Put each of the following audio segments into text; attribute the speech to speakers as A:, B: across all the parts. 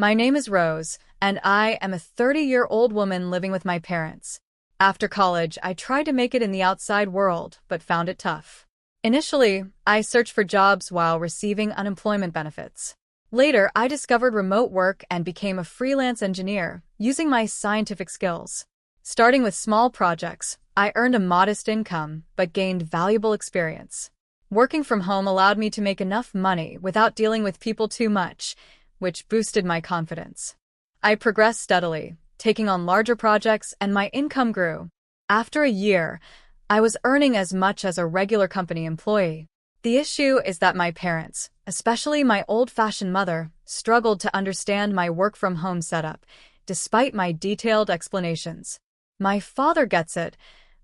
A: My name is Rose, and I am a 30-year-old woman living with my parents. After college, I tried to make it in the outside world, but found it tough. Initially, I searched for jobs while receiving unemployment benefits. Later, I discovered remote work and became a freelance engineer, using my scientific skills. Starting with small projects, I earned a modest income, but gained valuable experience. Working from home allowed me to make enough money without dealing with people too much, which boosted my confidence. I progressed steadily, taking on larger projects, and my income grew. After a year, I was earning as much as a regular company employee. The issue is that my parents, especially my old-fashioned mother, struggled to understand my work-from-home setup, despite my detailed explanations. My father gets it,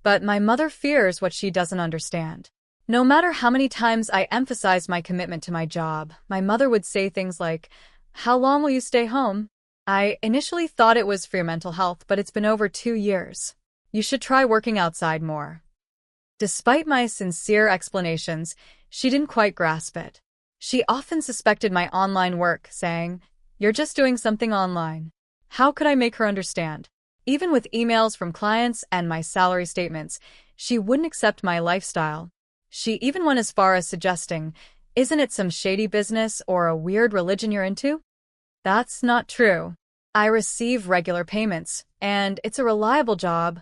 A: but my mother fears what she doesn't understand. No matter how many times I emphasized my commitment to my job, my mother would say things like, "How long will you stay home?" I initially thought it was for your mental health, but it's been over 2 years. You should try working outside more. Despite my sincere explanations, she didn't quite grasp it. She often suspected my online work, saying, "You're just doing something online." How could I make her understand? Even with emails from clients and my salary statements, she wouldn't accept my lifestyle. She even went as far as suggesting, "Isn't it some shady business or a weird religion you're into?" That's not true. I receive regular payments, and it's a reliable job,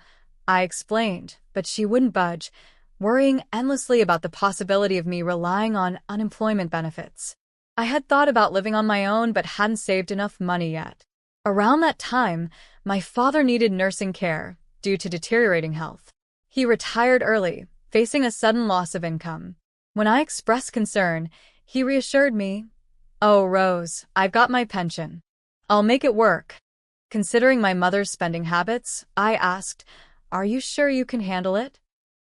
A: I explained, but she wouldn't budge, worrying endlessly about the possibility of me relying on unemployment benefits. I had thought about living on my own but hadn't saved enough money yet. Around that time, my father needed nursing care due to deteriorating health. He retired early, facing a sudden loss of income. When I expressed concern, he reassured me, "Oh, Rose, I've got my pension. I'll make it work." Considering my mother's spending habits, I asked, "Are you sure you can handle it?"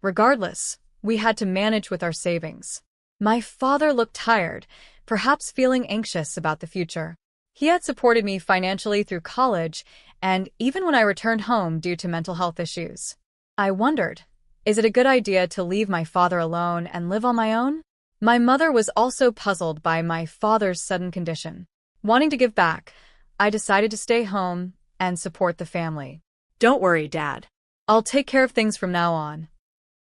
A: Regardless, we had to manage with our savings. My father looked tired, perhaps feeling anxious about the future. He had supported me financially through college and even when I returned home due to mental health issues. I wondered, is it a good idea to leave my father alone and live on my own? My mother was also puzzled by my father's sudden condition. Wanting to give back, I decided to stay home and support the family.
B: "Don't worry, Dad.
A: I'll take care of things from now on."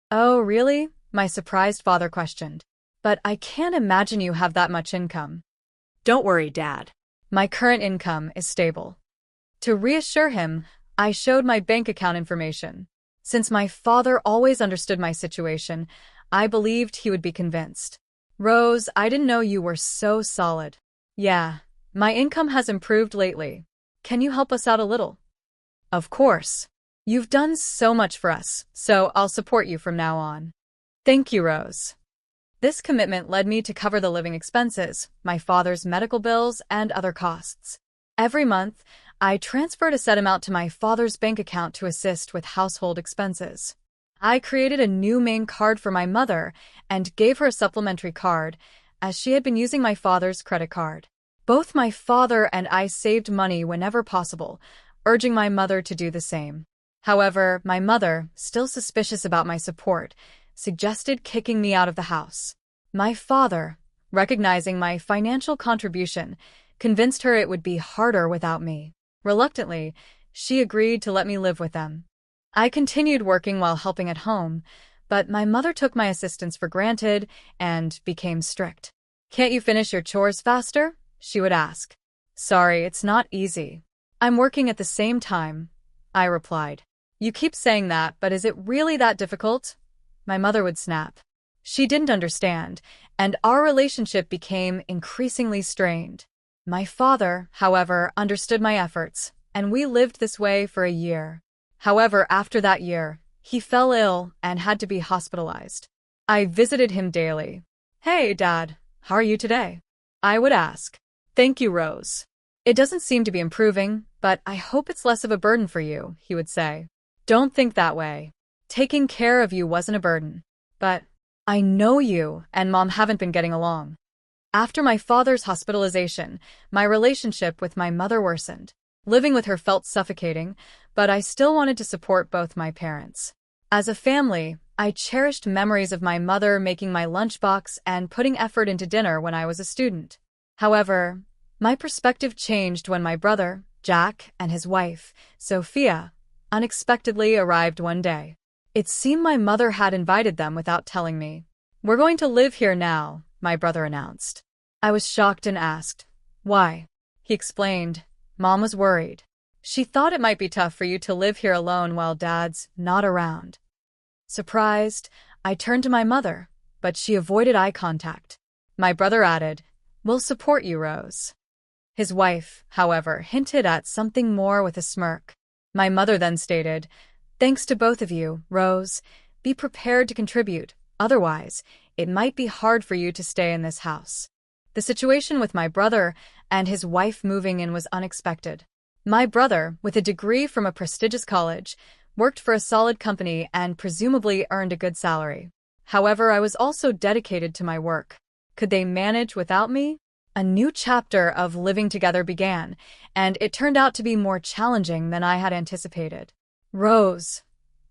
A: "Oh, really?" my surprised father questioned. "But I can't imagine you have that much income."
B: "Don't worry, Dad.
A: My current income is stable." To reassure him, I showed my bank account information. Since my father always understood my situation, I believed he would be convinced. "Rose, I didn't know you were so solid." "Yeah, my income has improved lately. Can you help us out a little?" "Of course. You've done so much for us, so I'll support you from now on." "Thank you, Rose." This commitment led me to cover the living expenses, my father's medical bills, and other costs. Every month, I transferred a set amount to my father's bank account to assist with household expenses. I created a new main card for my mother and gave her a supplementary card, as she had been using my father's credit card. Both my father and I saved money whenever possible, urging my mother to do the same. However, my mother, still suspicious about my support, suggested kicking me out of the house. My father, recognizing my financial contribution, convinced her it would be harder without me. Reluctantly, she agreed to let me live with them. I continued working while helping at home, but my mother took my assistance for granted and became strict. "Can't you finish your chores faster?" she would ask. "Sorry, it's not easy. I'm working at the same time," I replied. "You keep saying that, but is it really that difficult?" My mother would snap. She didn't understand, and our relationship became increasingly strained. My father, however, understood my efforts, and we lived this way for a year. However, after that year, he fell ill and had to be hospitalized. I visited him daily. "Hey, Dad, how are you today?" I would ask. "Thank you, Rose. It doesn't seem to be improving, but I hope it's less of a burden for you," he would say. "Don't think that way. Taking care of you wasn't a burden. But I know you and Mom haven't been getting along." After my father's hospitalization, my relationship with my mother worsened. Living with her felt suffocating, but I still wanted to support both my parents. As a family, I cherished memories of my mother making my lunchbox and putting effort into dinner when I was a student. However, My perspective changed when my brother, Jack, and his wife, Sophia, unexpectedly arrived one day. It seemed my mother had invited them without telling me. "We're going to live here now," my brother announced. I was shocked and asked, "Why?" He explained, "Mom was worried. She thought it might be tough for you to live here alone while Dad's not around." Surprised, I turned to my mother, but she avoided eye contact. My brother added, "We'll support you, Rose." His wife, however, hinted at something more with a smirk. My mother then stated, "Thanks to both of you, Rose. Be prepared to contribute. Otherwise, it might be hard for you to stay in this house." The situation with my brother and his wife moving in was unexpected. My brother, with a degree from a prestigious college, worked for a solid company and presumably earned a good salary. However, I was also dedicated to my work. Could they manage without me? A new chapter of living together began, and it turned out to be more challenging than I had anticipated. "Rose,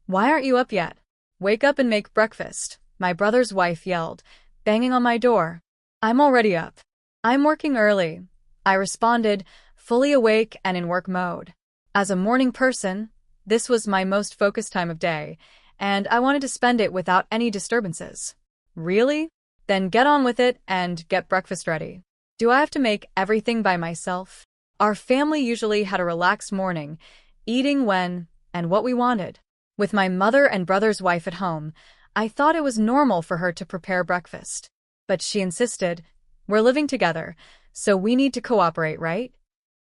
A: why aren't you up yet? Wake up and make breakfast," my brother's wife yelled, banging on my door. "I'm already up. I'm working early," I responded, fully awake and in work mode. As a morning person, this was my most focused time of day, and I wanted to spend it without any disturbances. "Really? Then get on with it and get breakfast ready. Do I have to make everything by myself?" Our family usually had a relaxed morning, eating when and what we wanted. With my mother and brother's wife at home, I thought it was normal for her to prepare breakfast. But she insisted, "We're living together, so we need to cooperate, right?"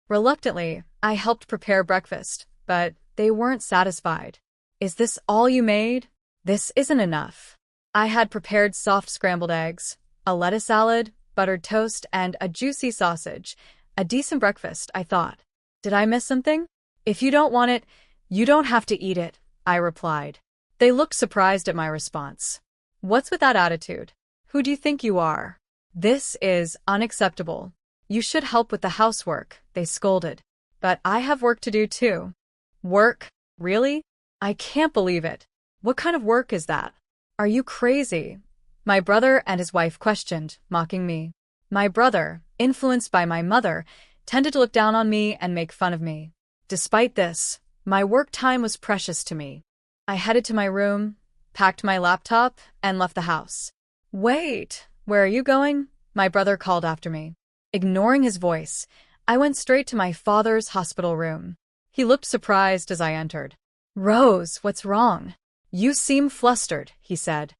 A: Reluctantly, I helped prepare breakfast, but they weren't satisfied. "Is this all you made? This isn't enough." I had prepared soft scrambled eggs, a lettuce salad, buttered toast, and a juicy sausage. A decent breakfast, I thought. "Did I miss something?" "If you don't want it, you don't have to eat it," I replied. They looked surprised at my response. "What's with that attitude? Who do you think you are? This is unacceptable. You should help with the housework," they scolded. "But I have work to do too." "Work? Really? I can't believe it. What kind of work is that? Are you crazy?" my brother and his wife questioned, mocking me. My brother, influenced by my mother, tended to look down on me and make fun of me. Despite this, my work time was precious to me. I headed to my room, packed my laptop, and left the house. "Wait, where are you going?" my brother called after me. Ignoring his voice, I went straight to my father's hospital room. He looked surprised as I entered. "Rose, what's wrong? You seem flustered," he said.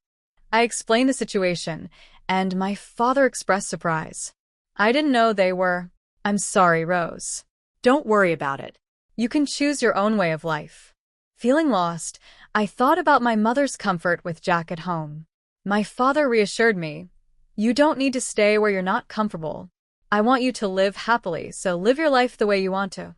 A: I explained the situation, and my father expressed surprise. "I didn't know they were—" "I'm sorry, Rose. Don't worry about it. You can choose your own way of life." Feeling lost, I thought about my mother's comfort with Jack at home. My father reassured me, "You don't need to stay where you're not comfortable. I want you to live happily, so live your life the way you want to."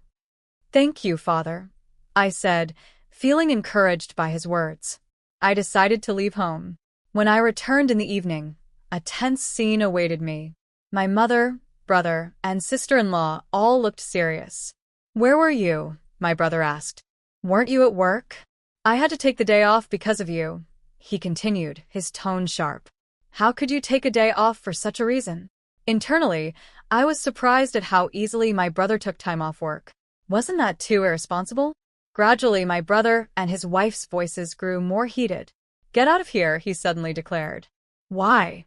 A: "Thank you, Father," I said, feeling encouraged by his words. I decided to leave home. When I returned in the evening, a tense scene awaited me. My mother, brother, and sister-in-law all looked serious. "Where were you?" my brother asked. "Weren't you at work?" "I had to take the day off because of you," he continued, his tone sharp. "How could you take a day off for such a reason?" Internally, I was surprised at how easily my brother took time off work. Wasn't that too irresponsible? Gradually, my brother and his wife's voices grew more heated. "Get out of here," he suddenly declared. "Why?"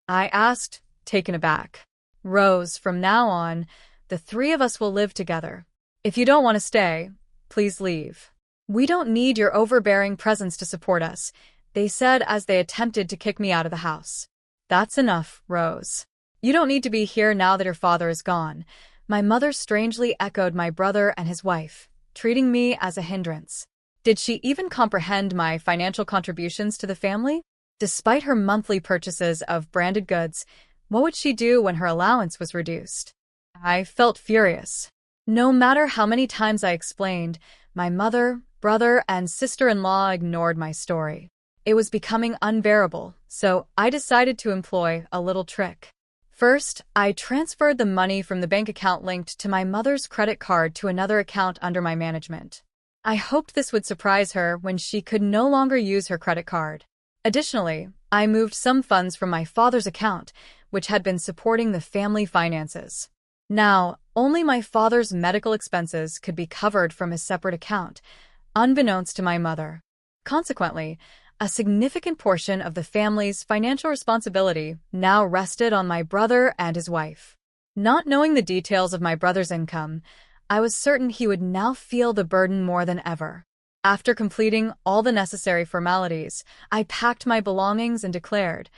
A: I asked, taken aback. "Rose, from now on, the three of us will live together. If you don't want to stay, please leave. We don't need your overbearing presence to support us," they said as they attempted to kick me out of the house. "That's enough, Rose. You don't need to be here now that your father is gone." My mother strangely echoed my brother and his wife, treating me as a hindrance. Did she even comprehend my financial contributions to the family? Despite her monthly purchases of branded goods, what would she do when her allowance was reduced? I felt furious. No matter how many times I explained, my mother, brother, and sister-in-law ignored my story. It was becoming unbearable, so I decided to employ a little trick. First, I transferred the money from the bank account linked to my mother's credit card to another account under my management. I hoped this would surprise her when she could no longer use her credit card. Additionally, I moved some funds from my father's account, which had been supporting the family finances. Now, only my father's medical expenses could be covered from his separate account, unbeknownst to my mother. Consequently, a significant portion of the family's financial responsibility now rested on my brother and his wife. Not knowing the details of my brother's income, I was certain he would now feel the burden more than ever. After completing all the necessary formalities, I packed my belongings and declared,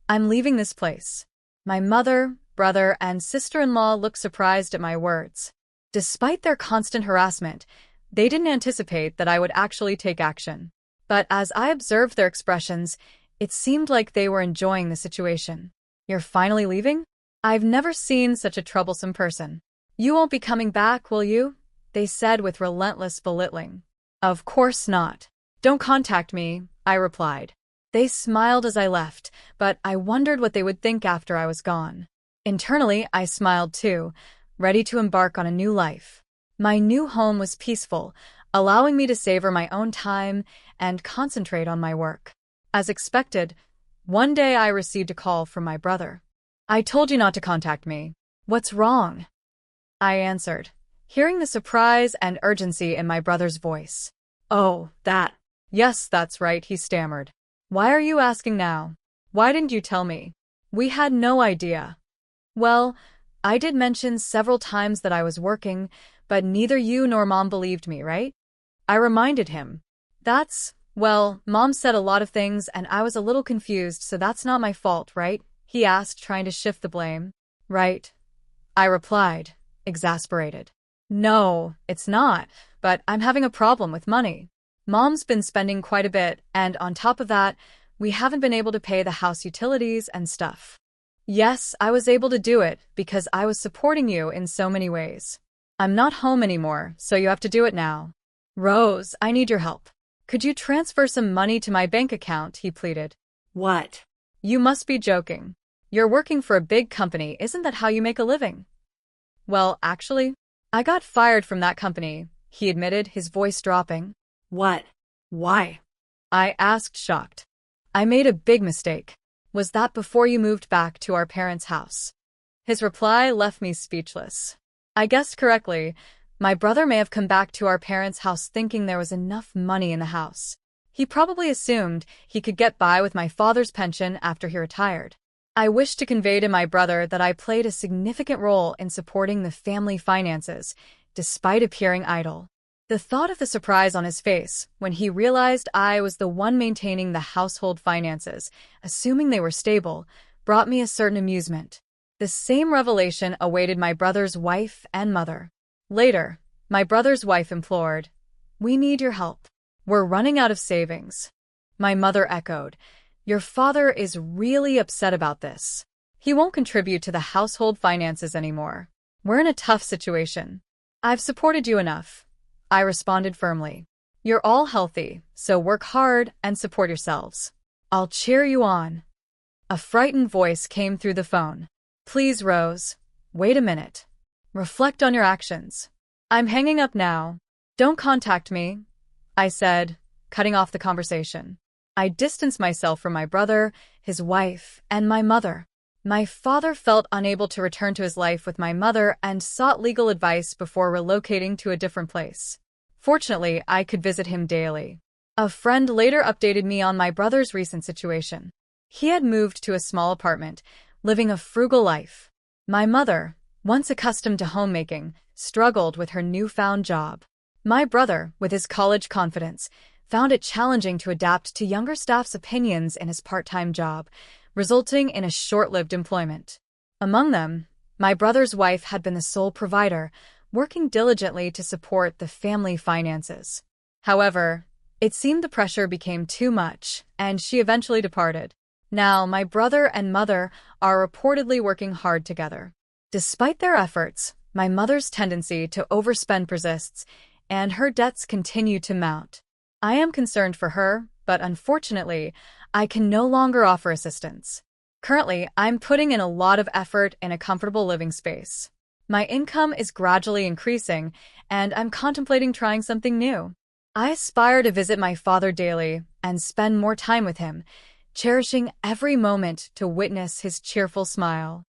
A: "I'm leaving this place." My mother, brother, and sister-in-law looked surprised at my words. Despite their constant harassment, they didn't anticipate that I would actually take action. But as I observed their expressions, it seemed like they were enjoying the situation. "You're finally leaving? I've never seen such a troublesome person. You won't be coming back, will you?" they said with relentless belittling. "Of course not. Don't contact me," I replied. They smiled as I left, but I wondered what they would think after I was gone. Internally, I smiled too, ready to embark on a new life. My new home was peaceful, allowing me to savor my own time and concentrate on my work. As expected, one day I received a call from my brother. "I told you not to contact me. What's wrong?" I answered, hearing the surprise and urgency in my brother's voice.
B: Oh, that.
A: "Yes, that's right," he stammered. "Why are you asking now? Why didn't you tell me? We had no idea." "Well, I did mention several times that I was working, but neither you nor Mom believed me, right?" I reminded him. Well, Mom said a lot of things and I was a little confused, so that's not my fault, right?" he asked, trying to shift the blame. "Right," I replied, exasperated. "No, it's not, but I'm having a problem with money. Mom's been spending quite a bit, and on top of that, we haven't been able to pay the house utilities and stuff." "Yes, I was able to do it because I was supporting you in so many ways. I'm not home anymore, so you have to do it now." "Rose, I need your help. Could you transfer some money to my bank account?" he pleaded.
B: What?
A: "You must be joking. You're working for a big company, isn't that how you make a living?" "Well, actually, I got fired from that company," he admitted, his voice dropping.
B: What? Why?
A: I asked, shocked. "I made a big mistake. Was that before you moved back to our parents' house?" His reply left me speechless. I guessed correctly. My brother may have come back to our parents' house thinking there was enough money in the house. He probably assumed he could get by with my father's pension after he retired. I wished to convey to my brother that I played a significant role in supporting the family finances, despite appearing idle. The thought of the surprise on his face when he realized I was the one maintaining the household finances, assuming they were stable, brought me a certain amusement. The same revelation awaited my brother's wife and mother. Later, my brother's wife implored, "We need your help. We're running out of savings." My mother echoed, "Your father is really upset about this. He won't contribute to the household finances anymore. We're in a tough situation." "I've supported you enough," I responded firmly. "You're all healthy, so work hard and support yourselves. I'll cheer you on." A frightened voice came through the phone. "Please, Rose, wait a minute. Reflect on your actions." "I'm hanging up now. Don't contact me," I said, cutting off the conversation. I distanced myself from my brother, his wife, and my mother. My father felt unable to return to his life with my mother and sought legal advice before relocating to a different place. Fortunately, I could visit him daily. A friend later updated me on my brother's recent situation. He had moved to a small apartment, living a frugal life. My mother, once accustomed to homemaking, struggled with her newfound job. My brother, with his college confidence, found it challenging to adapt to younger staff's opinions in his part-time job, resulting in a short-lived employment. Among them, my brother's wife had been the sole provider, working diligently to support the family finances. However, it seemed the pressure became too much, and she eventually departed. Now, my brother and mother are reportedly working hard together. Despite their efforts, my mother's tendency to overspend persists, and her debts continue to mount. I am concerned for her, but unfortunately, I can no longer offer assistance. Currently, I'm putting in a lot of effort in a comfortable living space. My income is gradually increasing, and I'm contemplating trying something new. I aspire to visit my father daily and spend more time with him, cherishing every moment to witness his cheerful smile.